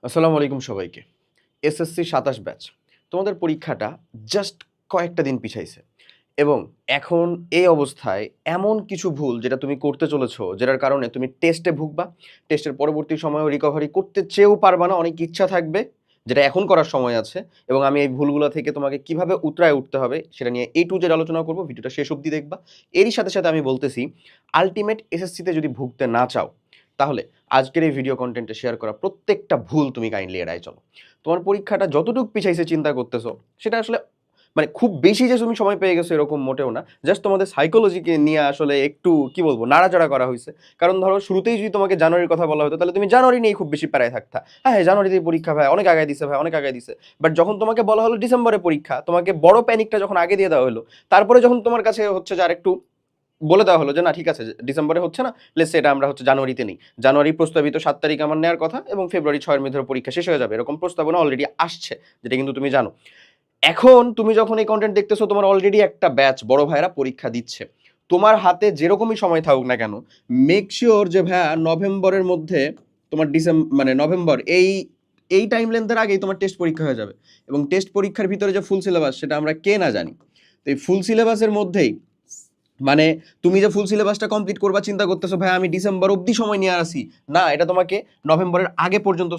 আসসালামু আলাইকুম সবাইকে। SSC ২৭ batch. তোমাদের পরীক্ষাটা জাস্ট কয়েকটা দিন পিছাইছে এবং এখন এই অবস্থায় এমন কিছু ভুল যেটা তুমি করতে চলেছো, যেটার কারণে তুমি টেস্টে ভুগবা। টেস্টের পরবর্তী সময়েও রিকভারি করতে চেয়েও পারবা না। অনেক ইচ্ছা থাকবে, যেটা এখন করার সময় আছে এবং আমি এই ভুলগুলো থেকে তোমাকে কিভাবে উতরায় উঠতে হবে সেটা নিয়ে A to Z আলোচনা করব। ভিডিওটা শেষ অবধি দেখবা। এরই সাথে, সাথে আমি বলতেছি, আল্টিমেট এসএসসিতে যদি ভুগতে না চাও, তাহলে আজকের এই ভিডিও কনটেন্টে শেয়ার করা প্রত্যেকটা ভুল তুমি কাইন্ডলি এড়াই চলো। তোমার পরীক্ষাটা যতটুকু পিছাইছে চিন্তা করতেছো, সেটা আসলে মানে খুব বেশি যে তুমি সময় পেয়ে গেছো এরকম মোটেও না। জাস্ট তোমাদের সাইকোলজিকে নিয়ে আসলে একটু কি বলবো নাড়াচাড়া করা হয়েছে। কারণ ধরো শুরুতেই যদি তোমাকে জানুয়ারির কথা বলা হতো, তাহলে তুমি জানুয়ারি নিয়েই খুব বেশি প্যারায় থাকতা। হ্যাঁ হ্যাঁ, জানুয়ারিতেই পরীক্ষা ভাই, অনেক আগায় দিছে ভাই, অনেক আগায় দিছে। বাট যখন তোমাকে বলা হলো ডিসেম্বরে পরীক্ষা, তোমাকে বড় প্যানিকটা যখন আগে দিয়ে দেওয়া হলো, তারপরে যখন তোমার কাছে হচ্ছে যে আরেকটু বলে দেওয়া হলো যে না ঠিক আছে, ডিসেম্বরে হচ্ছে না, লেটস সে এটা আমরা হচ্ছে জানুয়ারিতে নেই। জানুয়ারি প্রস্তাবিত ৭ তারিখ আমার নেওয়ার কথা এবং ফেব্রুয়ারি ৬ এর মধ্যে পরীক্ষা শেষ হয়ে যাবে, এরকম প্রস্তাবনা অলরেডি আসছে, যেটা কিন্তু তুমি জানো। এখন তুমি যখন এই কন্টেন্ট দেখতেছো, তোমার অলরেডি একটা ব্যাচ বড় ভাইরা পরীক্ষা দিচ্ছে। তোমার হাতে যেরকমই সময় থাকুক না কেন, মেক শিওর যে ভাইয়া নভেম্বরের মধ্যে তোমার মানে নভেম্বর এই টাইম লেন্থের আগেই তোমার টেস্ট পরীক্ষা হয়ে যাবে। এবং টেস্ট পরীক্ষার ভিতরে যে ফুল সিলেবাস, সেটা আমরা কে না জানি। তো এই ফুল সিলেবাসের মধ্যেই মানে তুমি যে ফুল সিলেবাসটা কমপ্লিট করবা চিন্তা করতেছো ভাই আমি ডিসেম্বর অবধি সময় নিয়ে আসি, না, এটা তোমাকে নভেম্বরের আগে পর্যন্ত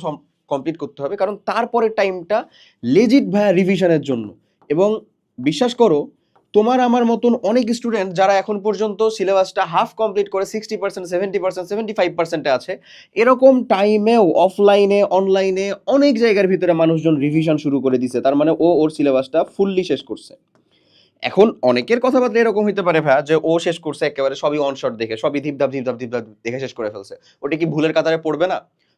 কমপ্লিট করতে হবে, কারণ তারপরের টাইমটা লেজিট ভাইয়া রিভিশনের জন্য। এবং বিশ্বাস করো, তোমার আমার মতন অনেক স্টুডেন্ট যারা এখন পর্যন্ত সিলেবাসটা হাফ কমপ্লিট করে 60%, 70%, 75%-এ আছে, এরকম টাইমেও অফলাইনে অনলাইনে অনেক জায়গার ভিতরে মানুষজন রিভিশন শুরু করে দিছে। তার মানে ও ওর সিলেবাসটা ফুললি শেষ করছে। এখন অনেকের কথাবার্তা এরকম হইতে পারে ভাইয়া যে ও শেষ করছে একেবারে সবই অনশট দেখে, সবই ধিপধাপ ধিপধাপ ধিপধাপ দেখে শেষ করে ফেলছে। ওটা কি ভুলের কাতারে পড়বে না?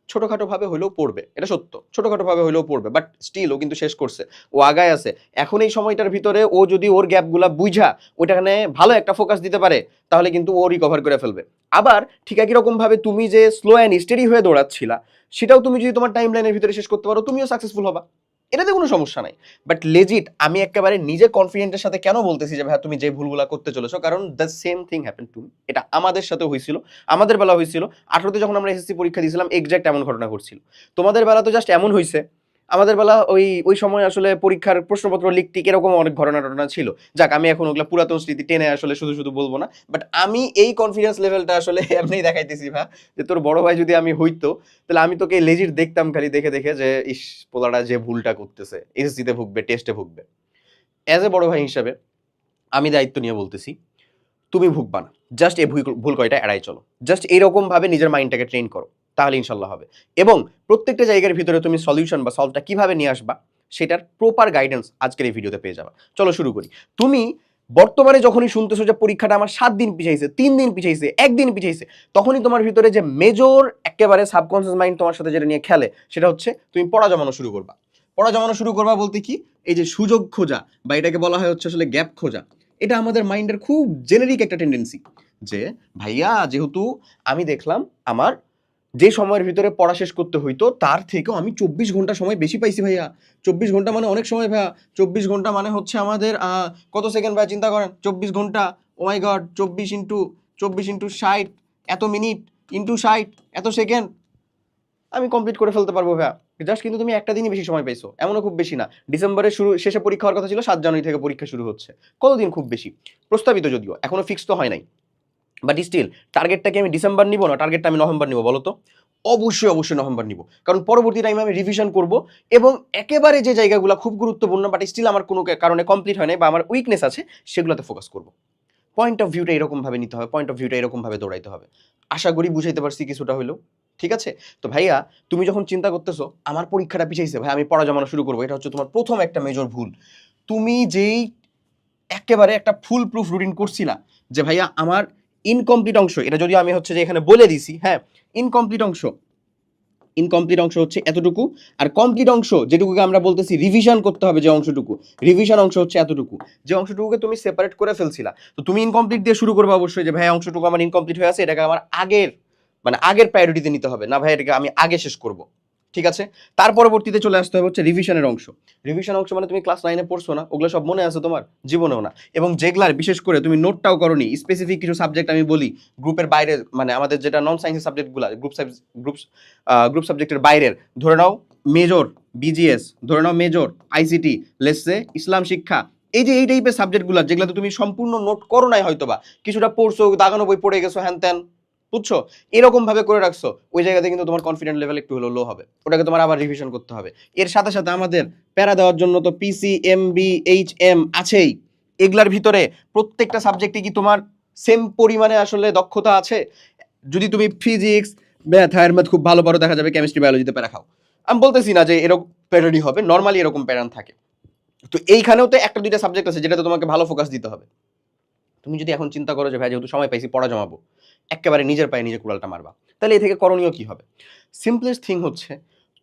ছোটখাটো ভাবে হইলেও পড়বে, এটা সত্য, ছোটখাটো ভাবে হইলেও পড়বে, বাট স্টিল ও কিন্তু শেষ করছে, ও আগায় আছে। এখন এই সময়টার ভিতরে ও যদি ওর গ্যাপগুলা বুঝা ওইটাখানে ভালো একটা ফোকাস দিতে পারে, তাহলে কিন্তু ও রিকভার করে ফেলবে। আবার ঠিক একই রকম ভাবে তুমি যে স্লো অ্যান্ড স্টেডি হয়ে দৌড়াচ্ছিলা, সেটাও তুমি যদি তোমার টাইম লাইনের ভিতরে শেষ করতে পারো, তুমিও সাকসেসফুল হবা। এটাতে কোনো সমস্যা নাই। বাট লেজিট আমি একেবারে নিজে কনফিডেন্টের সাথে কেন বলতেছি যে ভাই তুমি যে ভুলগুলা করতে চলেছো, কারণ the same thing happen to me. এটা আমাদের সাথে হয়েছিল, আমাদের বেলা হয়েছিল। 18তে যখন আমরা এসএসসি পরীক্ষা দিয়েছিলাম, এক্সাক্ট এমন ঘটনা ঘটছিল। তোমাদের বেলা তো জাস্ট এমন হয়েছে, আমাদের বেলা ওই ওই সময় আসলে পরীক্ষার প্রশ্নপত্র লিখতে এরকম অনেক ঘটনা টটনা ছিল। যাক, আমি এখন ওগুলা পুরাতন স্মৃতি টেনে আসলে শুধু শুধু বলবো না। বাট আমি এই কনফিডেন্স লেভেলটা আসলে এমনিই দেখাইতেছি ভাই, যে তোর বড় ভাই যদি আমি হইতো, তাহলে আমি তোকে লেজিট দেখতাম খালি দেখে দেখে যে ইস, পোলাটা যে ভুলটা করতেছে, এসএসসিতে ভুগবে, টেস্টে ভুগবে। অ্যাজ এ বড় ভাই হিসাবে আমি দায়িত্ব নিয়ে বলতেছি, তুমি ভুগবা না। জাস্ট এই ভুল কয়টা এড়াই চলো। জাস্ট এইরকম ভাবে নিজের মাইন্ডটাকে ট্রেন করো, তাহলে ইনশাল্লাহ হবে। এবং প্রত্যেকটা জায়গার ভিতরে তুমি সলিউশন বা সলভটা কিভাবে নিয়ে আসবা, সেটার প্রপার গাইডেন্স আজকের এই ভিডিওতে পেয়ে যাবা। চলো শুরু করি। তুমি বর্তমানে যখনই শুনতেছো যে পরীক্ষাটা আমার 7 দিন পিছাইছে, 3 দিন পিছাইছে, 1 দিন পিছাইছে, তখনই তোমার ভিতরে যে মেজর একেবারে সাবকনসিয়াস মাইন্ড তোমার সাথে যেটা নিয়ে খেলে, সেটা হচ্ছে তুমি পড়া জমানো শুরু করবা। পড়া জমানো শুরু করবা বলতে কি, এই যে সুযোগ খোঁজা বা এটাকে বলা হয় হচ্ছে আসলে গ্যাপ খোঁজা, এটা আমাদের মাইন্ডের খুব জেনেরিক একটা টেন্ডেন্সি। যে ভাইয়া যেহেতু আমি দেখলাম আমার যে সময়ের ভিতরে পড়া শেষ করতে হইতো, তার থেকেও আমি 24 ঘন্টা সময় বেশি পাইছি ভাইয়া। 24 ঘন্টা মানে অনেক সময় ভাইয়া। 24 ঘন্টা মানে হচ্ছে আমাদের কত সেকেন্ড ভাইয়া চিন্তা করেন, 24 ঘন্টা, ও মাই গড, 24 ইন্টু 60, এত মিনিট ইন্টু 60, এত সেকেন্ড, আমি কমপ্লিট করে ফেলতে পারবো ভাইয়া। জাস্ট কিন্তু তুমি একটা দিনই বেশি সময় পাইছো, এমনও খুব বেশি না। ডিসেম্বরের শেষে পরীক্ষা হওয়ার কথা ছিল, 7 জানুয়ারি থেকে পরীক্ষা শুরু হচ্ছে। কতদিন খুব বেশি প্রস্তাবিত, যদিও এখনো ফিক্স তো হয় নাই। বাট স্টিল টার্গেটটাকে আমি ডিসেম্বর নিব না, টার্গেটটা আমি নভেম্বর নিব, বলো তো? অবশ্যই অবশ্যই নভেম্বর নিব, কারণ পরবর্তী টাইমে আমি রিভিশন করব এবং একেবারে যে জায়গাগুলো খুব গুরুত্বপূর্ণ বাট স্টিল আমার কোনো কারণে কমপ্লিট হয় নাই বা আমার উইকনেস আছে, সেগুলোতে ফোকাস করব। পয়েন্ট অফ ভিউটা এরকমভাবে নিতে হবে, পয়েন্ট অফ ভিউটা এরকমভাবে দৌড়াইতে হবে। আশা করি বুঝাইতে পারছি কিছুটা হলেও। ঠিক আছে? তো ভাইয়া, তুমি যখন চিন্তা করতেছো আমার পরীক্ষাটা পিছাইছে ভাই, আমি পড়া জমানো শুরু করবো, এটা হচ্ছে তোমার প্রথম একটা মেজর ভুল। তুমি যেই একেবারে একটা ফুল প্রুফ রুটিন করছিলা যে ভাইয়া আমার ইনকমপ্লিট অংশ, এটা যদি আমি হচ্ছে যে এখানে বলে দিছি, হ্যাঁ, ইনকমপ্লিট অংশ হচ্ছে এতটুকু, আর কমপ্লিট অংশ যেটুকুকে আমরা বলতেছি রিভিশন করতে হবে, যে অংশটুকু রিভিশন অংশ হচ্ছে এতটুকু, যে অংশটুকুকে তুমি সেপারেট করে ফেলছিলা। তো তুমি ইনকমপ্লিট দিয়ে শুরু করবে অবশ্যই, যে ভাই অংশটুকু আমার ইনকমপ্লিট হয়ে আছে, এটাকে আমার আগের প্রায়োরিটিতে নিতে হবে, না ভাই এটাকে আমি আগে শেষ করব। ঠিক আছে? তার পরবর্তীতে চলে আসতে হবে হচ্ছে রিভিশনের অংশ। রিভিশন অংশ মানে তুমি ক্লাস 9-এ পড়ছো না, ওগুলো সব মনে আছে তোমার? জীবনেও না। এবং যেগুলার বিশেষ করে তুমি নোটটাও করনি, স্পেসিফিক কিছু সাবজেক্ট আমি বলি গ্রুপের বাইরে, মানে আমাদের যেটা নন সায়েন্সের সাবজেক্টগুলো, গ্রুপ সাবজেক্টের বাইরের, ধরে নাও মেজর বিজিএস, ধরে নাও মেজর আইসিটি, লেটসে ইসলাম শিক্ষা, এই যে এই টাইপের সাবজেক্টগুলো যেগুলো তুমি সম্পূর্ণ নোট করো নাই হয়তোবা, কিছুটা পড়ছো, দাগানো বই পড়ে গেছো হ্যান ত্যান, বুঝছো, এরকম ভাবে করে রাখছো, ওই জায়গাতে কিন্তু তোমার কনফিডেন্ট লেভেল একটু হলো লো হবে, ওটাকে তোমার আবার রিভিশন করতে হবে। এর সাথে সাথে আমাদের প্যারা দেওয়ার জন্য তো পিসি এমবি এইচএম আছেই, এগুলার ভিতরে প্রত্যেকটা সাবজেক্টে কি তোমার সেম পরিমাণে আসলে দক্ষতা আছে? যদি তুমি ফিজিক্স ম্যাথ ম্যাথ খুব ভালো পারো, দেখা যাবে কেমিস্ট্রি বায়োলজিতে প্যারা খাও। আমি বলতেছি না যে এরকম প্যারাডই হবে, নর্মালি এরকম প্যাটার্ন থাকে। তো এইখানেও তো একটা দুইটা সাবজেক্ট আছে যেটাতে তোমাকে ভালো ফোকাস দিতে হবে। তুমি যদি এখন চিন্তা করো যে ভাই যেহেতু সময় পাইছি পড়া জমাবো, একেবারে নিজের পায়ে নিজে কুড়ালটা মারবা, তাহলে এ থেকে করণীয় কি হবে? সিম্পলেস্ট থিং হচ্ছে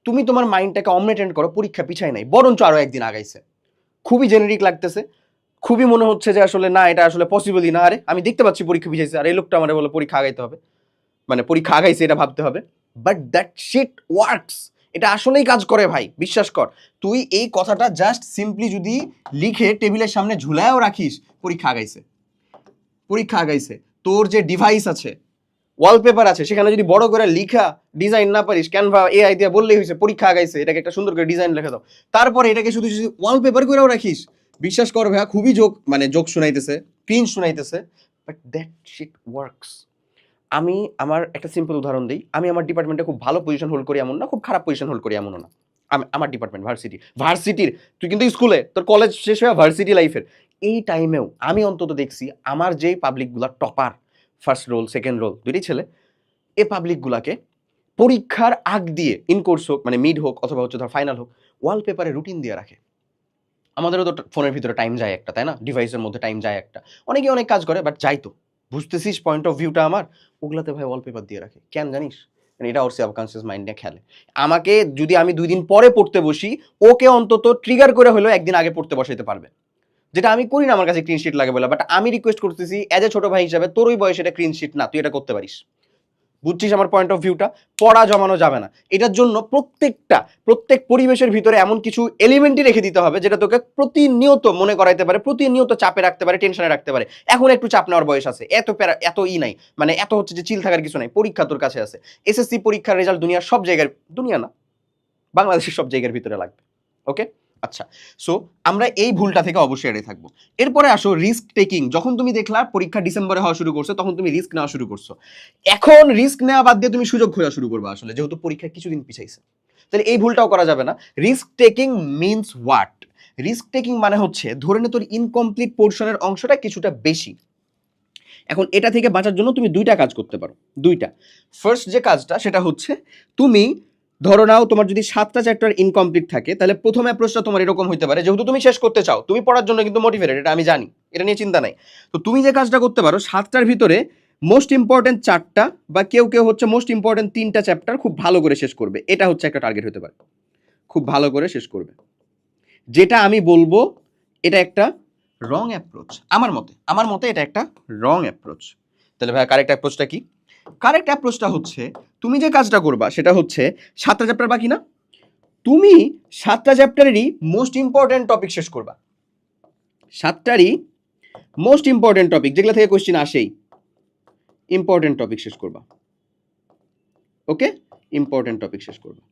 তুমি তোমার মাইন্ডটাকে অমনেটেন্ড করো, পরীক্ষা পিছায় নাই, বরঞ্চ আরো একদিন আগাইছে। খুবই জেনেরিক লাগতেছে, খুবই মনে হচ্ছে যে আসলে না এটা আসলে পসিবলই না, আরে আমি দেখতে পাচ্ছি পরীক্ষা পিছাইছে, আর এই লোকটা আমার বলে পরীক্ষা আগাইতে হবে, মানে পরীক্ষা আগাইছে এটা ভাবতে হবে। বাট দ্যাট শিট ওয়ার্কস, এটা আসলেই কাজ করে ভাই, বিশ্বাস কর। তুই এই কথাটা জাস্ট সিম্পলি যদি লিখে টেবিলের সামনে ঝুলায়ও রাখিস, পরীক্ষা আগাইছে, পরীক্ষা আগাইছে। তোর যে ডিভাইস আছে, ওয়ালপেপার আছে, সেখানে যদি বড় করে লিখা ডিজাইন না পারিস, ক্যানভা এআই দিয়ে বললেই হয়েছে পরীক্ষা আগাইছে, এটাকে একটা সুন্দর করে ডিজাইন লিখে দাও, তারপরে এটাকে শুধু যদি ওয়ালপেপার করেও রাখিস, বিশ্বাস কর ভাইয়া খুবই জোক শোনাইতেছে, ক্রিঞ্জ শোনাইতেছে, বাট দ্যাট শিট ওয়ার্কস। আমি আমার একটা সিম্পল উদাহরণ দিই, আমি আমার ডিপার্টমেন্টে খুব ভালো পজিশন হোল্ড করি এমন না, খুব খারাপ পজিশন হোল্ড করি এমনও না। আমি আমার ডিপার্টমেন্ট ভার্সিটির, তুই কিন্তু স্কুলে তোর কলেজ শেষ হয়ে ভার্সিটি লাইফের এই টাইমেও আমি অন্তত দেখছি আমার যেই পাবলিকগুলা topper, first roll second roll দুইটাই ছেলে, এ পাবলিকগুলাকে পরীক্ষার আগ দিয়ে ইনকোর্স হোক মানে মিড হোক অথবা হচ্ছে ধর ফাইনাল হোক, ওয়ালপেপারে রুটিন দিয়ে রাখে। আমাদেরও তো ফোনের ভিতরে টাইম যায় একটা, তাই না, ডিভাইসের মধ্যে টাইম যায় একটা, অনেকে অনেক কাজ করে, বাট যাই তো, বুঝতেছিস পয়েন্ট অফ ভিউটা আমার? ওগুলাতে ভাই ওয়ালপেপার দিয়ে রাখে কেন জানিস? মানে এটা ওর সাবকনসিয়াস মাইন্ড নিয়ে খেলে। আমাকে যদি আমি 2 দিন পরে পড়তে বসি, ওকে অন্তত ট্রিগার করে হলেও একদিন আগে পড়তে বসাইতে পারবে, যেটা আমি করি না, আমার কাছে ক্লিন শিট লাগে বলে। বাট আমি রিকোয়েস্ট করতেছি অ্যাজ এ ছোট ভাই হিসাবে, তোর ওই বয়সে এটা ক্লিন শিট না, তুই এটা করতে পারিস, বুঝছিস আমার পয়েন্ট অফ ভিউটা? পড়া জমানো যাবে না, এটার জন্য প্রত্যেক পরিবেশের ভিতরে এমন কিছু এলিমেন্টই রেখে দিতে হবে যেটা তোকে প্রতিনিয়ত মনে করাইতে পারে, প্রতিনিয়ত চাপে রাখতে পারে, টেনশনে রাখতে পারে। এখন একটু চাপ নেওয়ার বয়স আছে, এত নাই, মানে এত হচ্ছে যে চিল থাকার কিছু নাই, পরীক্ষা তোর কাছে আছে, এসএসসি পরীক্ষার রেজাল্ট দুনিয়ার সব জায়গায়, দুনিয়া না বাংলাদেশের সব জায়গার ভিতরে লাগবে, ওকে? আচ্ছা, সো আমরা এই ভুলটা থেকে অবশ্যই এড়িয়ে থাকবো। এরপরে আসো রিস্ক টেকিং। যখন তুমি দেখলা পরীক্ষা ডিসেম্বরে হওয়া শুরু করছে, তখন তুমি রিস্ক নেওয়া শুরু করছো। এখন রিস্ক নেওয়া বাদ দিয়ে তুমি সুযোগ খোঁজা শুরু করবে আসলে, যেহেতু পরীক্ষা কিছুদিন পিছাইছে। তাহলে এই ভুলটাও করা যাবে না। Risk taking means what? Risk taking মানে হচ্ছে ধরে নে তোর ইনকমপ্লিট পোর্শনের অংশটা কিছুটা বেশি। এখন এটা থেকে বাঁচার জন্য তুমি দুইটা কাজ করতে পারো, দুইটা। ফার্স্ট যে কাজটা সেটা হচ্ছে, তুমি ধরো নাও তোমার যদি 7টা চ্যাপ্টার ইনকমপ্লিট থাকে, তাহলে প্রথম অ্যাপ্রোচটা তোমার এরকম হতে পারে, যেহেতু তুমি শেষ করতে চাও, তুমি পড়ার জন্য কিন্তু মোটিভেটেড, এটা আমি জানি, এটা নিয়ে চিন্তা নাই। তো তুমি যে কাজটা করতে পারো, 7টার ভিতরে মোস্ট ইম্পর্টেন্ট 4টা বা কেউ কেউ হচ্ছে মোস্ট ইম্পর্টেন্ট 3টা চ্যাপ্টার খুব ভালো করে শেষ করবে, এটা হচ্ছে একটা টার্গেট হতে পারে, খুব ভালো করে শেষ করবে। যেটা আমি বলবো এটা একটা রং অ্যাপ্রোচ, আমার মতে এটা একটা রং অ্যাপ্রোচ। তাহলে ভাই কারেক্ট অ্যাপ্রোচটা কি? কারেক্ট অ্যাপ্রোচটা হচ্ছে, তুমি যে কাজটা করবা সেটা হচ্ছে 7টা চ্যাপ্টার বাকি না, তুমি 7টা চ্যাপ্টারেরই মোস্ট ইম্পর্টেন্ট টপিক শেষ করবা, 7টারই মোস্ট ইম্পর্টেন্ট টপিক যেগুলো থেকে কোশ্চেন আসেই, ইম্পর্টেন্ট টপিক শেষ করবা, ওকে? ইম্পর্টেন্ট টপিক শেষ করবা।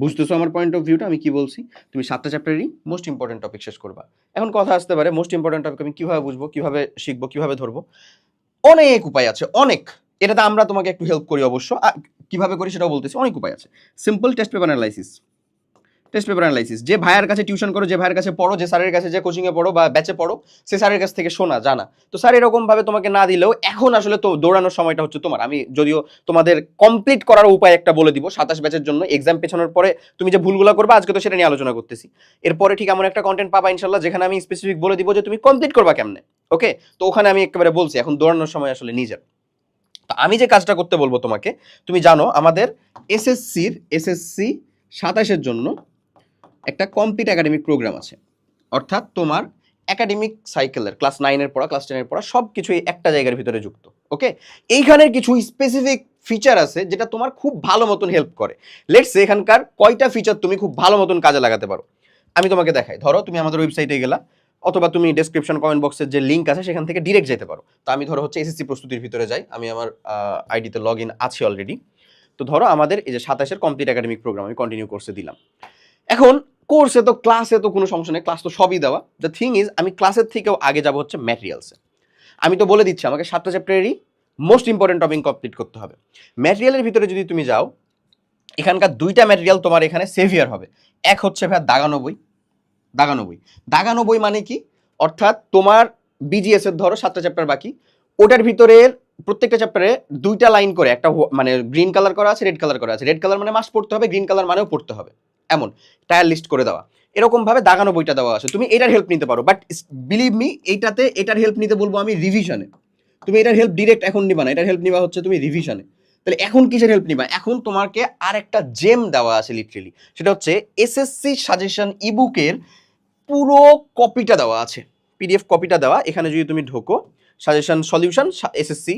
বুঝতেছো আমার পয়েন্ট অফ ভিউটা? আমি কি বলছি? তুমি 7টা চ্যাপ্টারেরই মোস্ট ইম্পর্টেন্ট টপিক শেষ করবা। এখন কথা আসতে পারে মোস্ট ইম্পর্টেন্ট টপিক আমি কিভাবে বুঝবো, কিভাবে শিখবো, কিভাবে ধরবো? অনেক উপায় আছে, অনেক। এটাতে আমরা তোমাকে একটু হেল্প করি অবশ্য, কিভাবে করি সেটাও বলতেছি, অনেক উপায় আছে। সিম্পল টেস্ট পেপার অ্যানালাইসিস, যে ভাইয়ের কাছে টিউশন করো, যে ভাইয়ের কাছে পড়ো, যে স্যারের কাছে যে কোচিংয়ে পড়ো বা ব্যাচে পড়ো, সে স্যারের কাছ থেকে শোনা জানা। তো স্যার এরকম ভাবে তোমাকে না দিলেও এখন আসলে তো দৌড়ানোর সময়টা হচ্ছে তোমার। আমি যদিও তোমাদের কমপ্লিট করার উপায় একটা বলে দিব 27 ব্যাচের জন্য, এক্সাম পেছানোর পরে তুমি যে ভুলগুলো করবে, আজকে তো সেটা নিয়ে আলোচনা করতেছি। এরপরে ঠিক এমন একটা কন্টেন্ট পাবা ইনশাল্লাহ, যেখানে আমি স্পেসিফিক বলে দিব যে তুমি কমপ্লিট করবা কেমনে, ওকে? তো ওখানে আমি একেবারে বলছি এখন দৌড়ানোর সময় আসলে নিজের। তো আমি যে কাজটা করতে বলবো তোমাকে, তুমি জানো আমাদের এসএসসি 27-এর জন্য একটা কমপ্লিট একাডেমিক প্রোগ্রাম আছে, অর্থাৎ তোমার একাডেমিক সাইকেলের ক্লাস 9-এর পড়া, ক্লাস 10-এর পড়া সব কিছুই একটা জায়গার ভিতরে যুক্ত, ওকে? এইখানের কিছু স্পেসিফিক ফিচার আছে যেটা তোমার খুব ভালো মতন হেল্প করে। লেটস এখানকার কয়টা ফিচার তুমি খুব ভালো মতন কাজে লাগাতে পারো আমি তোমাকে দেখাই। ধরো তুমি আমাদের ওয়েবসাইটে গেলা, অথবা তুমি ডেসক্রিপশন কমেন্ট বক্সের যে লিঙ্ক আছে সেখান থেকে ডিরেক্ট যেতে পারো। তো আমি ধরো হচ্ছে এসএসসি প্রস্তুতির ভিতরে যাই, আমি আমার আইডিতে লগ ইন আছি অলরেডি। তো তো ধরো আমাদের এই যে 27-এর কমপ্লিট একাডেমিক প্রোগ্রাম আমি কন্টিনিউ কোর্সে দিলাম। এখন কোর্সে তো ক্লাসে তো কোনো সমস্যা নেই, ক্লাস তো সবই দেওয়া। দ্য থিং ইজ আমি ক্লাসের থেকেও আগে যাব হচ্ছে ম্যাটেরিয়ালসে। আমি তো বলে দিচ্ছি আমাকে 7টা চ্যাপ্টারেরই মোস্ট ইম্পর্টেন্ট টপিক কমপ্লিট করতে হবে। ম্যাটেরিয়ালের ভিতরে যদি তুমি যাও, এখানকার 2টা ম্যাটেরিয়াল তোমার এখানে সেভিয়ার হবে। এক হচ্ছে ভাই দাগানো বই। দাগানো বই মানে কি? অর্থাৎ তোমার বিজিএস এর ধরো 7টা চ্যাপ্টার বাকি, ওটার ভিতরের প্রত্যেকটা চ্যাপ্টারে 2টা লাইন করে একটা মানে গ্রিন কালার করা আছে, রেড কালার করা আছে। রেড কালার মানে মাস্ট পড়তে হবে, গ্রিন কালার মানেও পড়তে হবে, এমন টায়ার লিস্ট করে দেওয়া। এরকম ভাবে দাগানো বইটা দেওয়া আছে, তুমি এটার হেল্প নিতে পারো। বাট বিলিভ মি, এটার হেল্প নিতে বলবো আমি রিভিশনে। তুমি এটার হেল্প ডিরেক্ট এখন নিবা না, এটার হেল্প নিবা হচ্ছে তুমি রিভিশনে। তাহলে এখন কিসের হেল্প নিবা? এখন তোমাকে আর একটা জেম দেওয়া আছে লিটারেলি, সেটা হচ্ছে এসএসসি সাজেশন ইবুকের পুরো কপিটা দেওয়া আছে, পিডিএফ কপিটা দেওয়া। এখানে যদি তুমি ঢোকো সাজেশন সলিউশন এসএসসি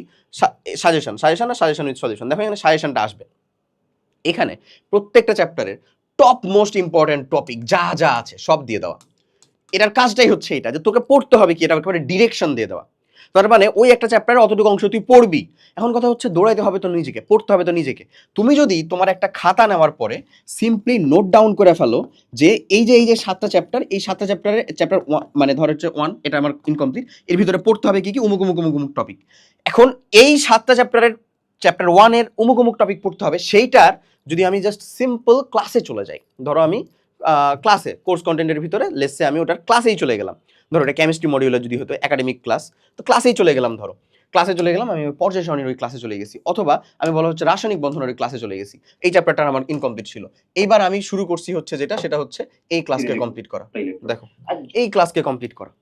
সাজেশন আর সাজেশন উইথ সলিউশন, দেখো এখানে সাজেশনটা আসবে। এখানে প্রত্যেকটা চ্যাপ্টারের টপ মোস্ট ইম্পর্টেন্ট টপিক যা যা আছে সব দিয়ে দেওয়া। এটার কাজটাই হচ্ছে এটা, যে তোকে পড়তে হবে কি, এটা একেবারে ডিরেকশন দিয়ে দেওয়া। তার মানে ওই একটা চ্যাপ্টারে অতটুকু অংশ তুই পড়বি। এখন কথা হচ্ছে দৌড়াইতে হবে তো নিজেকে, পড়তে হবে তো নিজেকে। তুমি যদি তোমার একটা খাতা নেওয়ার পরে সিম্পলি নোট ডাউন করে ফেলো যে এই যে 7টা চ্যাপ্টার, এই 7টা চ্যাপ্টারে চ্যাপ্টার মানে ধর হচ্ছে 1, এটা আমার ইনকমপ্লিট, এর ভিতরে পড়তে হবে কি কি উমুক উমুক উমুক উমুক টপিক। এখন এই 7টা চ্যাপ্টারের চ্যাপ্টার 1-এর উমুক উমুক টপিক পড়তে হবে, সেইটার যদি আমি জাস্ট সিম্পল ক্লাসে চলে যাই, ধরো আমি ক্লাসে কোর্স কন্টেন্টের ভিতরে লেসে আমি ওটার ক্লাসেই চলে গেলাম। ধরো এটা কেমিস্ট্রি মডিউলে যদি হতো একাডেমিক ক্লাস, তো ক্লাসেই চলে গেলাম। ধরো ক্লাসে চলে গেলাম, আমি পর্যায় সারণীর ওই ক্লাসে চলে গেছি, অথবা আমি বলা হচ্ছে রাসায়নিক বন্ধনের ওই ক্লাসে চলে গেছি। এই চ্যাপ্টারটা আমার ইনকমপ্লিট ছিল, এইবার আমি শুরু করছি হচ্ছে সেটা হচ্ছে এই ক্লাসকে কমপ্লিট করা। দেখো এই ক্লাসকে কমপ্লিট করা।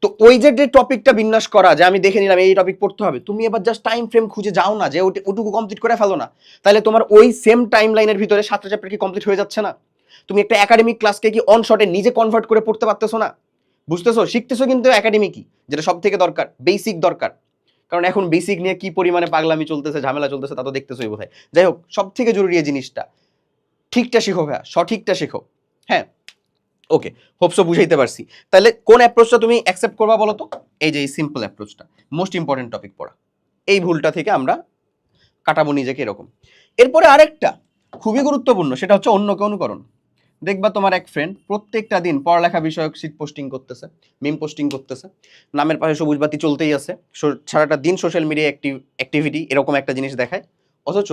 তো ওই যে টপিকটা বিন্যাস করা, যে আমি দেখে নিলাম এই টপিক পড়তে হবে, তুমি এবার জাস্ট টাইম ফ্রেম খুঁজে যাও না যে ওটুকু কমপ্লিট করে ফেলো না। তাহলে তোমার ওই সেম টাইম লাইনের ভিতরে 7টা চ্যাপ্টার কি কমপ্লিট হয়ে যাচ্ছে না? তুমি একটা একাডেমিক ক্লাসকে কি অন শটে নিজে কনভার্ট করে পড়তে পারতেছো না? বুঝতেছো? শিখতেছো কিন্তু একাডেমিকই, যেটা সব থেকে দরকার, বেসিক দরকার। কারণ এখন বেসিক নিয়ে কি পরিমাণে পাগলামি চলতেছে, ঝামেলা চলতেছে, তা তো দেখতেছোই বোধহয়। যাই হোক, সব থেকে জরুরি এই জিনিসটা, ঠিকটা শিখো ভাইয়া, সঠিকটা শেখো। হ্যাঁ, ওকে, হোপসো বুঝাইতে পারছি। তাহলে কোন অ্যাপ্রোচটা তুমি অ্যাকসেপ্ট করবা বলো তো? এই যে এই সিম্পল অ্যাপ্রোচটা, মোস্ট ইম্পর্টেন্ট টপিক পড়া। এই ভুলটা থেকে আমরা কাটাবো নিজেকে এরকম। এরপরে আরেকটা খুবই গুরুত্বপূর্ণ, সেটা হচ্ছে অন্যকে অনুকরণ। দেখবা তোমার এক ফ্রেন্ড প্রত্যেকটা দিন পড়ালেখা বিষয়ক শীট পোস্টিং করতেছে, মিম পোস্টিং করতেছে, নামের পাশে সবুজ বাতি চলতেই আছে, সারাটা দিন সোশ্যাল মিডিয়া অ্যাক্টিভিটি এরকম একটা জিনিস দেখায়, অথচ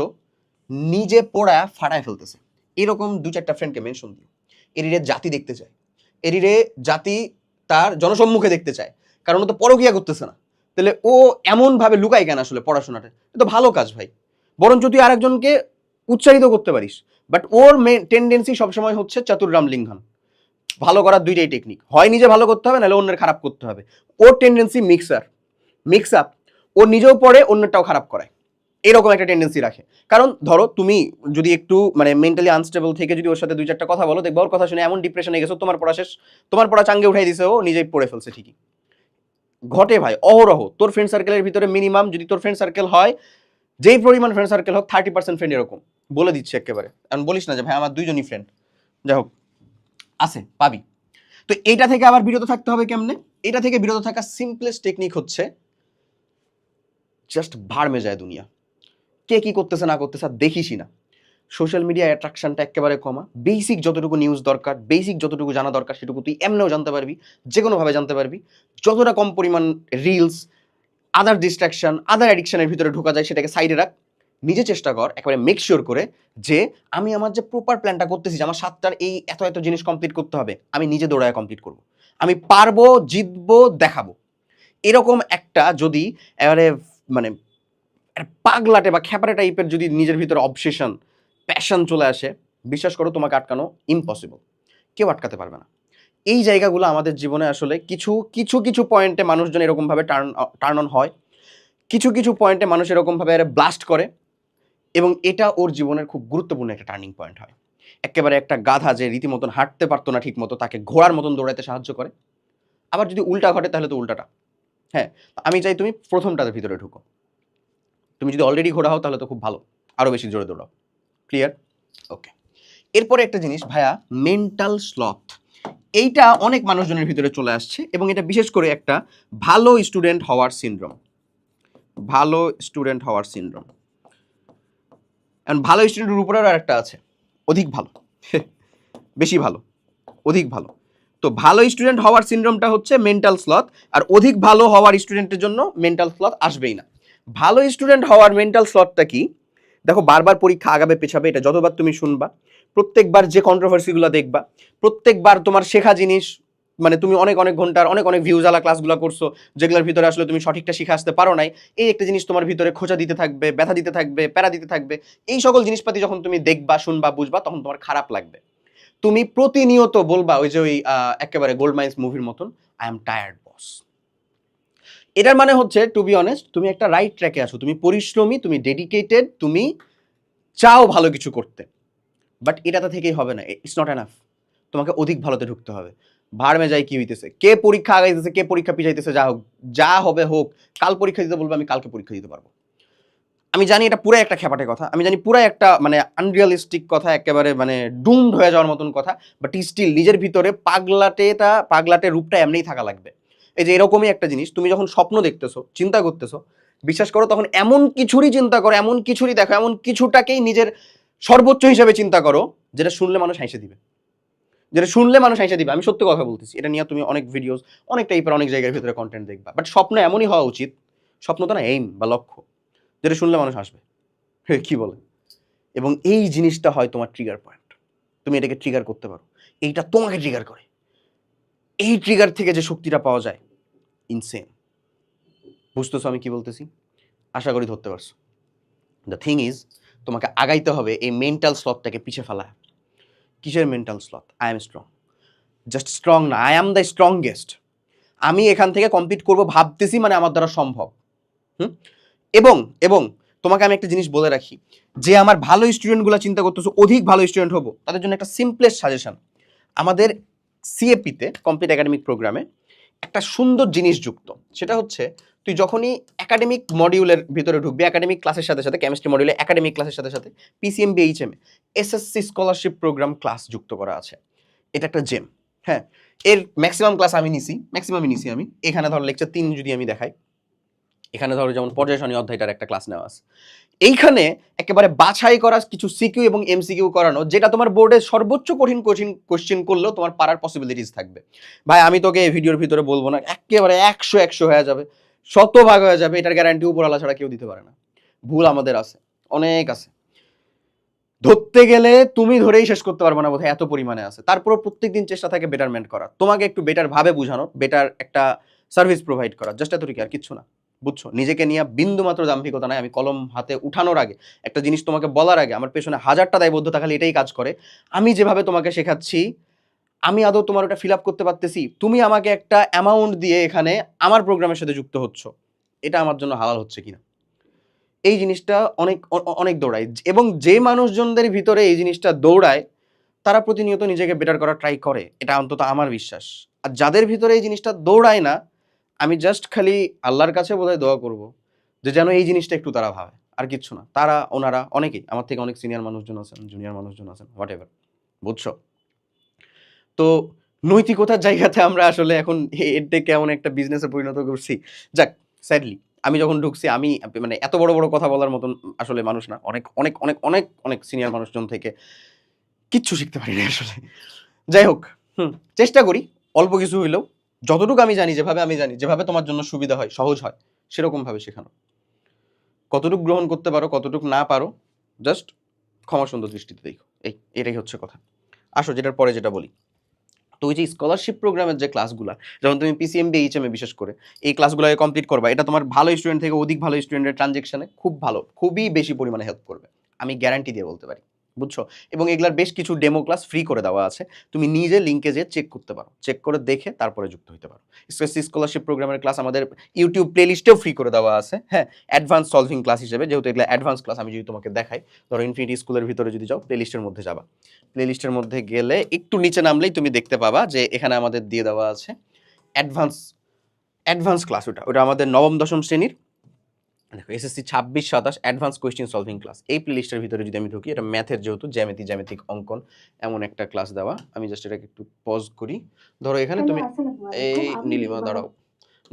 নিজে পড়া ফাটায় ফেলতেছে। এরকম 2-4টা ফ্রেন্ডকে মেনশন দিও। এরিরে জাতি দেখতে চায়, এরিরে জাতি তার জনসম্মুখে দেখতে চায়, কারণ ও তো পরকিয়া করতেছে না। তাহলে ও এমনভাবে লুকায় কেন আসলে পড়াশোনাটা? এটা তো ভালো কাজ ভাই, বরঞ্চ তুই আরেকজনকে উৎসাহিত করতে পারিস। বাট ওর টেন্ডেন্সি সবসময় হচ্ছে চতুর্রাম লিঙ্ঘন, ভালো করার 2টাই টেকনিক, হয় নিজে ভালো করতে হবে, নাহলে অন্যের খারাপ করতে হবে। ওর টেন্ডেন্সি মিক্স আপ, ও নিজেও পড়ে অন্যটাও খারাপ করায়, এরকম একটা টেন্ডেন্সি রাখে। কারণ ধরো তুমি যদি একটু মানে মেন্টালি আনস্টেবল থেকে যদি ওর সাথে 2-4টা কথা বলো, দেখবো ওর কথা শুনে এমন ডিপ্রেশনে গেছো, তোমার পড়া শেষ, তোমার পড়া চাঙ্গে উঠাই দিছে, ও নিজেই পড়ে ফেলছে। ঠিকই ঘটে ভাই, অহরহ। তোর ফ্রেন্ড সার্কেলের ভিতরে মিনিমাম, যদি তোর ফ্রেন্ড সার্কেল হয়, যেই পরিমাণ ফ্রেন্ড সার্কেল হোক, 30% ফ্রেন্ড এরকম, বলে দিচ্ছে একেবারে। এখন বলিস না যে ভাই আমার 2জনই ফ্রেন্ড, যাই হোক আছে, পাবি। তো এইটা থেকে আবার বিরত থাকতে হবে কেমনে? এটা থেকে বিরত থাকার সিম্পলেস্ট টেকনিক হচ্ছে জাস্ট ভাড় মে যায় দুনিয়া, কে কি করতেছে না করতেছে দেখিসই না। সোশ্যাল মিডিয়া অ্যাট্রাকশনটা একেবারে কমা। বেসিক যতটুকু নিউজ দরকার, বেসিক যতটুকু জানা দরকার, সেটুকু তুই এমনিও জানতে পারবি, যে কোনোভাবে জানতে পারবি। যতটা কম পরিমাণ রিলস, আদার ডিস্ট্রাকশন, আদার অ্যাডিকশনের ভিতরে ঢোকা যায়, সেটাকে সাইডে রাখ। নিজে চেষ্টা কর একেবারে মেক শিওর করে যে আমি আমার যে প্রপার প্ল্যানটা করতেছি, যে আমার 7টার এই এত এত জিনিস কমপ্লিট করতে হবে, আমি নিজে দৌড়ায় কমপ্লিট করব, আমি পারবো, জিতবো, দেখাবো। এরকম একটা যদি এবারে মানে পাগলাটে বা খ্যাপারে টাইপের যদি নিজের ভিতরে অবসেশন, প্যাশন চলে আসে, বিশ্বাস করো তোমাকে আটকানো ইম্পসিবল, কেউ আটকাতে পারবে না। এই জায়গাগুলো আমাদের জীবনে আসলে কিছু কিছু কিছু পয়েন্টে মানুষজন এরকমভাবে টার্ন অন হয়, কিছু কিছু পয়েন্টে মানুষ এরকমভাবে ব্লাস্ট করে, এবং এটা ওর জীবনের খুব গুরুত্বপূর্ণ একটা টার্নিং পয়েন্ট হয়। একেবারে একটা গাধা যে রীতিমতন হাঁটতে পারতো না ঠিক মতো, তাকে ঘোড়ার মতন দৌড়াইতে সাহায্য করে। আবার যদি উল্টা ঘটে তাহলে তো উল্টাটা। হ্যাঁ, আমি চাই তুমি প্রথমটার ভিতরে ঢুকো। তুমি যদি অলরেডি ঘোড়া হও তাহলে তো খুব ভালো, আরও বেশি জোরে দৌড়াও। ক্লিয়ার? ওকে। এরপরে একটা জিনিস ভাইয়া, মেন্টাল স্লথ। এইটা অনেক মানুষজনের ভিতরে চলে আসছে, এবং এটা বিশেষ করে একটা ভালো স্টুডেন্ট হওয়ার সিনড্রোম। এখন ভালো স্টুডেন্টের উপরেও আরেকটা আছে, অধিক ভালো বেশি ভালো, অধিক ভালো। তো ভালো স্টুডেন্ট হওয়ার সিনড্রোমটা হচ্ছে মেন্টাল স্লথ, আর অধিক ভালো হওয়ার স্টুডেন্টের জন্য মেন্টাল স্লথ আসবেই না। ভালো স্টুডেন্ট হওয়ার মেন্টাল স্লথটা কি? দেখো, বারবার পরীক্ষা আগাবে পেছাবে, এটা যতবার তুমি শুনবা, প্রত্যেকবার যে কন্ট্রোভার্সিগুলো দেখবা, প্রত্যেকবার তোমার শেখা জিনিস, মানে তুমি অনেক অনেক ঘন্টার অনেক অনেক ভিউজালা ক্লাসগুলো করছো, যেগুলোর ভিতরে আসলে তুমি সঠিকটা শিখে আসতে পারো নাই, এই একটা জিনিস তোমার ভিতরে খোঁচা দিতে থাকবে, ব্যথা দিতে থাকবে, প্যারা দিতে থাকবে। এই সকল জিনিসপাতি যখন তুমি দেখবা, শুনবা, বুঝবা, তখন তোমার খারাপ লাগবে। তুমি প্রতিনিয়ত বলবা ওই যে ওই একেবারে গোল্ড মাইন্স মুভির মতন, আই এম টায়ার্ড বস। এটার মানে হচ্ছে, টু বি অনেস্ট, তুমি একটা রাইট ট্র্যাকে আছো, তুমি পরিশ্রমী, তুমি ডেডিকেটেড, তুমি চাও ভালো কিছু করতে, বাট এটাতে থেকেই হবে না, ইটস নট এনাফ। তোমাকে অধিক ভালোতে ঢুকতে হবে। ভাড়মে যাই কি হইতেছে, কে পরীক্ষা আগাইতেছে, কে পরীক্ষা পিছাইতেছে, যা হোক, যা হবে হোক, কাল পরীক্ষা দিতে বলবো, আমি কালকে পরীক্ষা দিতে পারবো। আমি জানি এটা পুরো একটা খেপাটে কথা, আমি জানি পুরো একটা মানে আনরিয়ালিস্টিক কথা, একেবারে মানে ডুমড হয়ে যাওয়ার মতন কথা, বাট স্টিল নিজের ভিতরে পাগলাটে রূপটা এমনিই থাকা লাগবে। এই যে এরকমই একটা জিনিস, তুমি যখন স্বপ্ন দেখতেছো, চিন্তা করতেছো, বিশ্বাস করো, তখন এমন কিছুরই চিন্তা করো, এমন কিছুরই দেখো, এমন কিছুটাকেই নিজের সর্বোচ্চ হিসেবে চিন্তা করো, যেটা শুনলে মানুষ হাসি দিবে, যেটা শুনলে মানুষ হাসি দিবে। আমি সত্যি কথা বলতেছি, এটা নিয়ে তুমি অনেক ভিডিওস, অনেক টাইপের অনেক জায়গার ভিতরে কন্টেন্ট দেখবা, বাট স্বপ্ন এমনই হওয়া উচিত, স্বপ্ন তো না, এইম বা লক্ষ্য, যেটা শুনলে মানুষ হাসবে, কি বলে। এবং এই জিনিসটা হয় তোমার ট্রিগার পয়েন্ট, তুমি এটাকে ট্রিগার করতে পারো, এইটা তোমাকে ট্রিগার করে। এই ট্রিগার থেকে যে শক্তিটা পাওয়া যায়, ইনসেন। বুঝতেছো আমি কি বলতেছি? আশা করি ধরতে পারছো। দ্য থিং ইজ, তোমাকে আগাইতে হবে এই মেন্টাল স্লথটাকে পিছে ফেলা। কিসের mental sloth? I am strong. Just strong না, আই এম দ্য স্ট্রংগেস্ট। আমি এখান থেকে কমপ্লিট করবো ভাবতেছি, মানে আমার দ্বারা সম্ভব। এবং এবং তোমাকে আমি একটা জিনিস বলে রাখি, যে আমার ভালো স্টুডেন্টগুলো চিন্তা করতেছো অধিক ভালো স্টুডেন্ট হবো, তাদের জন্য একটা সিম্পলেস্ট সাজেশন, আমাদের সিএপিতে, কমপ্লিট একাডেমিক প্রোগ্রামে, একটা সুন্দর জিনিস যুক্ত। সেটা হচ্ছে, তুই যখনই একাডেমিক মডিউলের ভিতরে ঢুকবি, একাডেমিক ক্লাসের সাথে সাথে, কেমিস্ট্রি মডিউলে একাডেমিক ক্লাসের সাথে সাথে PCMB HM SSC scholarship programme class যুক্ত করা আছে। এটা একটা জেম। হ্যাঁ, এর ম্যাক্সিমাম ক্লাস আমি নিছি, আমি এখানে ধরো লেকচার 3 যদি আমি দেখাই, এখানে ধরো যেমন পর্যায় সারণী অধ্যায়টার একটা ক্লাস নেওয়া আছে, এইখানে একেবারে বাছাই করা কিছু সিকিউ এবং এমসিকিউ করানো, যেটা তোমার বোর্ডে সর্বোচ্চ কঠিন কোশ্চেন করলেও তোমার পারার পসিবিলিটিস থাকবে। ভাই আমি তোকে এই ভিডিওর ভিতরে বলবো না একেবারে 100 হয়ে যাবে, 100 ভাগ হয়ে যাবে, এটার গ্যারান্টি উপরওয়ালা ছাড়া কেউ দিতে পারে না। ভুল আমাদের আছে, অনেক আছে, ধরতে গেলে তুমি ধরেই শেষ করতে পারবে না বোধহয়, এত পরিমাণে আছে। তারপরও প্রত্যেকদিন চেষ্টা থাকে বেটারমেন্ট করা, তোমাকে একটু বেটার ভাবে বোঝানো, বেটার একটা সার্ভিস প্রোভাইড করা, জাস্ট এতটুকু, আর কিচ্ছু না। বুঝছো? নিজেকে নিয়ে বিন্দু মাত্র দাম্ভিকতা নাই। আমি কলম হাতে উঠানোর আগে, একটা জিনিস তোমাকে বলার আগে, আমার পেছনে 1000টা দায়বদ্ধতা খালি এটাই কাজ করে, আমি যেভাবে তোমাকে শেখাচ্ছি, আমি আদৌ তোমার ওটা ফিল আপ করতে পারতেছি? তুমি আমাকে একটা অ্যামাউন্ট দিয়ে এখানে আমার প্রোগ্রামের সাথে যুক্ত হচ্ছ, এটা আমার জন্য হালাল হচ্ছে কিনা, এই জিনিসটা অনেক অনেক দৌড়ায়। এবং যে মানুষজনদের ভিতরে এই জিনিসটা দৌড়ায়, তারা প্রতিনিয়ত নিজেকে বেটার করার ট্রাই করে, এটা অন্তত আমার বিশ্বাস। আর যাদের ভিতরে এই জিনিসটা দৌড়ায় না, আমি জাস্ট খালি আল্লাহর কাছে বোধহয় দোয়া করব যে যেন এই জিনিসটা একটু তারা ভাবে, আর কিচ্ছু না। তারা, ওনারা অনেকেই আমার থেকে অনেক সিনিয়র মানুষজন আছেন, জুনিয়র মানুষজন আছেন, হোয়াট এভার। বুঝছো? তো নৈতিকতার জায়গাতে আমরা আসলে এখন এর কেমন একটা বিজনেসে পরিণত করছি। যাক, স্যাডলি আমি যখন ঢুকছি, আমি মানে এত বড় বড় কথা বলার মতন আসলে মানুষ না, অনেক অনেক অনেক অনেক অনেক সিনিয়র মানুষজন থেকে কিচ্ছু শিখতে পারি না আসলে। যাই হোক, চেষ্টা করি অল্প কিছু হইলেও, যতটুকু আমি জানি, যেভাবে আমি জানি, যেভাবে তোমার জন্য সুবিধা হয়, সহজ হয়, সেরকম ভাবে শেখানো। কতটুকু গ্রহণ করতে পারো, কতটুকু না পারো, জাস্ট ক্ষমা সুন্দর দৃষ্টিতে দেখো, এটাই হচ্ছে কথা। আসো যেটার পরে যেটা বলি, তো ওই যে স্কলারশিপ প্রোগ্রামের যে ক্লাসগুলো, যখন তুমি পিসিএমবি এইচএমএ বিশেষ করে এই ক্লাসগুলো কমপ্লিট করবা, এটা তোমার ভালো স্টুডেন্ট থেকে অধিক ভালো স্টুডেন্টের ট্রানজেকশনে খুব ভালো, খুবই বেশি পরিমাণে হেল্প করবে, আমি গ্যারান্টি দিয়ে বলতে পারি। বুঝছো? এবং এগুলার বেশ কিছু ডেমো ক্লাস ফ্রি করে দেওয়া আছে, তুমি নিজে লিঙ্কে যেয়ে চেক করতে পারো, চেক করে দেখে তারপরে যুক্ত হতে পারো। স্পেসিফিক স্কলারশিপ প্রোগ্রামের ক্লাস আমাদের ইউটিউব প্লেলিস্টেও ফ্রি করে দেওয়া আছে। হ্যাঁ, অ্যাডভান্স সলভিং ক্লাস হিসেবে, যেহেতু এগুলো অ্যাডভান্স ক্লাস, আমি যদি তোমাকে দেখাই, ধরো ইনফিনিটি স্কুলের ভিতরে যদি যাও, প্লেলিস্টের মধ্যে যাবা, প্লেলিস্টের মধ্যে গেলে একটু নিচে নামলেই তুমি দেখতে পাবা যে এখানে আমাদের দিয়ে দেওয়া আছে অ্যাডভান্স অ্যাডভান্স ক্লাস। ওটা আমাদের নবম দশম শ্রেণীর, দেখো SSC 26-27 advance question solving class. এই প্লেলিস্টের ভিতরে যদি আমি ঢুকি, এটা ম্যাথের, যেহেতু জ্যামিতিক অঙ্কন এমন একটা ক্লাস দেওয়া। আমি জাস্ট এটাকে একটু পজ করি। ধরো এখানে তুমি, এই নীলিমা দাঁড়াও,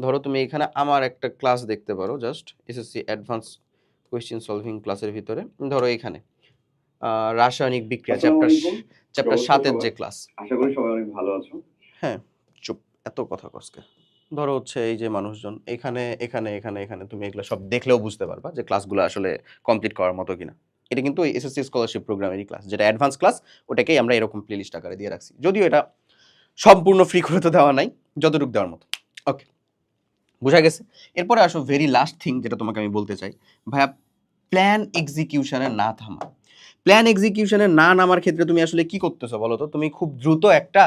ধরো তুমি এখানে আমার একটা ক্লাস দেখতে পারো, just SSC advance question solving ক্লাসের ভিতরে, ধরো এখানে রাসায়নিক বিক্রিয়া আসসালামু আলাইকুম। চ্যাপ্টার নমস্কার 7 এর সবাই। যে ক্লাস। আশা করি সবাই অনেক ভালো আছো। হ্যাঁ, চুপ, এত কথা কসকে। ধরো হচ্ছে এই যে মানুষজন এখানে তুমি এগুলো সব দেখলেও বুঝতে পারবা যে ক্লাসগুলো আসলে কমপ্লিট করার মতো কিনা। এটা কিন্তু এসএসসি স্কলারশিপ প্রোগ্রামেরই ক্লাস, যেটা অ্যাডভান্স ক্লাস, ওটাকেই আমরা এরকম প্লেলিস্ট আকারে দিয়ে রাখছি। যদিও এটা সম্পূর্ণ ফ্রি করে তো দেওয়া নাই, যতটুকু দেওয়ার মতো। ওকে, বোঝা গেছে। এরপরে আসো ভেরি লাস্ট থিং যেটা তোমাকে আমি বলতে চাই, ভাইয়া, প্ল্যান এক্সিকিউশনে না থামা। প্ল্যান এক্সিকিউশনে না নামার ক্ষেত্রে তুমি আসলে কি করতেছো বলো তো? তুমি খুব দ্রুত একটা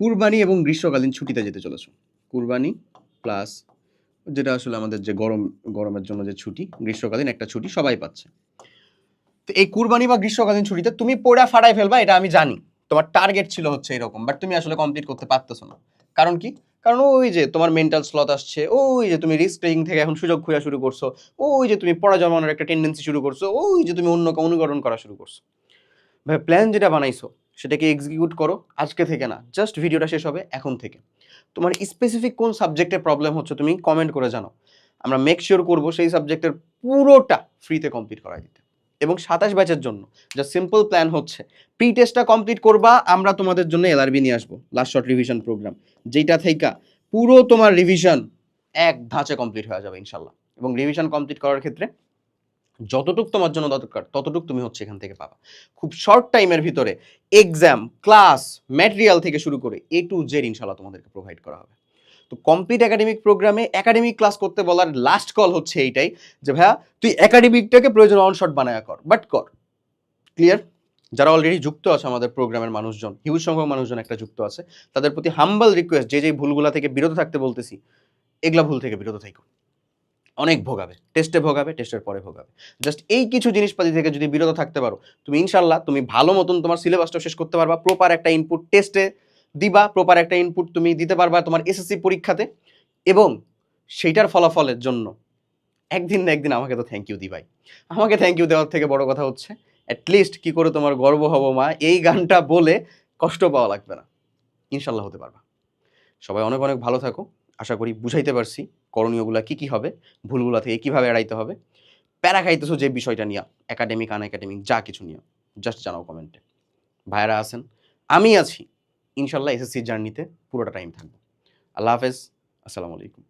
কুরবানি এবং গ্রীষ্মকালীন ছুটিতে যেতে চলেছো। কুরবানি প্লাস যেটা আসলে আমাদের যে গরমের জন্য যে ছুটি, গ্রীষ্মকালীন একটা ছুটি সবাই পাচ্ছে। তো এই কুরবানি বা গ্রীষ্মকালীন ছুটিতে তুমি পড়া ফাটাই ফেলবা, এটা আমি জানি। তোমার টার্গেট ছিল হচ্ছে এরকম, বাট তুমি আসলে কমপ্লিট করতে পারতেছো না। কারণ কি? কারণ ওই যে তোমার মেন্টাল স্লথ আসছে, ওই যে তুমি রিস্ক টেকিং থেকে এখন সুযোগ খোঁজা শুরু করছো, ওই যে তুমি পড়া জমানোর একটা টেন্ডেন্সি শুরু করছো, ওই যে তুমি অন্যকে অনুকরণ করা শুরু করছো। ভাই, প্ল্যান যেটা বানাইছো সেটাকে এক্সিকিউট করো, আজকে থেকে না, জাস্ট ভিডিওটা শেষ হবে এখন থেকে। তোমার স্পেসিফিক কোন সাবজেক্টে প্রবলেম হচ্ছে তুমি কমেন্ট করে জানাও। আমরা মেক শিওর করবো সেই সাবজেক্টের পুরোটা ফ্রিতে কমপ্লিট করাই দিতে। এবং 27 ব্যাচের জন্য যা সিম্পল প্ল্যান হচ্ছে, প্রি টেস্টটা কমপ্লিট করবা, আমরা তোমাদের জন্য এলআরবি নিয়ে আসবো, লাস্ট শর্ট রিভিশন প্রোগ্রাম, যেটা থেকে পুরো তোমার রিভিশন এক ধাঁচে কমপ্লিট হয়ে যাবে ইনশাল্লাহ। এবং রিভিশন কমপ্লিট করার ক্ষেত্রে যতটুক তোমার জন্য দরকার ততটুক তুমি হচ্ছে এখান থেকে পাবা। খুব শর্ট টাইমের ভিতরে এক্সাম, ক্লাস, ম্যাটেরিয়াল থেকে শুরু করে এ টু জেড ইনশাল্লাহ তোমাদেরকে প্রোভাইড করা হবে। তো কমপ্লিট একাডেমিক প্রোগ্রামে একাডেমিক ক্লাস করতে বলার লাস্ট কল হচ্ছে এইটাই, যে ভাইয়া তুই একাডেমিকটাকে প্রয়োজন অন শর্ট বানায়া কর, বাট কর। ক্লিয়ার? যারা অলরেডি যুক্ত আছে আমাদের প্রোগ্রামের মানুষজন, হিউজ সংখ্যক মানুষজন একটা যুক্ত আছে, তাদের প্রতি হাম্বল রিকোয়েস্ট, যে ভুলগুলা থেকে বিরত থাকতে বলতেছি, এগুলা ভুল থেকে বিরত থাকো। অনেক ভোগাবে, টেস্টে ভোগাবে, টেস্টের পরে ভোগাবে। জাস্ট এই কিছু জিনিসপাতি থেকে যদি বিরত থাকতে পারো, তুমি ইনশাল্লাহ তুমি ভালো মতন তোমার সিলেবাসটা শেষ করতে পারবা, প্রপার একটা ইনপুট টেস্টে দিবা, প্রপার একটা ইনপুট তুমি দিতে পারবা তোমার এসএসসি পরীক্ষাতে, এবং সেইটার ফলাফলের জন্য একদিন না একদিন আমাকে তো থ্যাংক ইউ দিবাই। আমাকে থ্যাংক ইউ দেওয়ার থেকে বড় কথা হচ্ছে অ্যাটলিস্ট কি করে তোমার গর্ব হব মা, এই গানটা বলে কষ্ট পাওয়া লাগবে না। ইনশাল্লাহ হতে পারবা। সবাই অনেক অনেক ভালো থাকো। আশা করি বুঝাইতে পারছি করণীয়গুলো কি কি হবে, ভুলগুলা থেকে কিভাবে এড়াইতে হবে। প্যারা খাইতেছো যে বিষয়টা নিয়ে, একাডেমিক আন একাডেমিক যা কিছু নিয়ে, জাস্ট জানাও কমেন্টে। ভাইয়ারা আছেন, আমি আছি, ইনশাল্লাহ এসএসসি জার্নিতে পুরোটা টাইম থাকবো। আল্লাহ হাফেজ, আসসালামু আলাইকুম।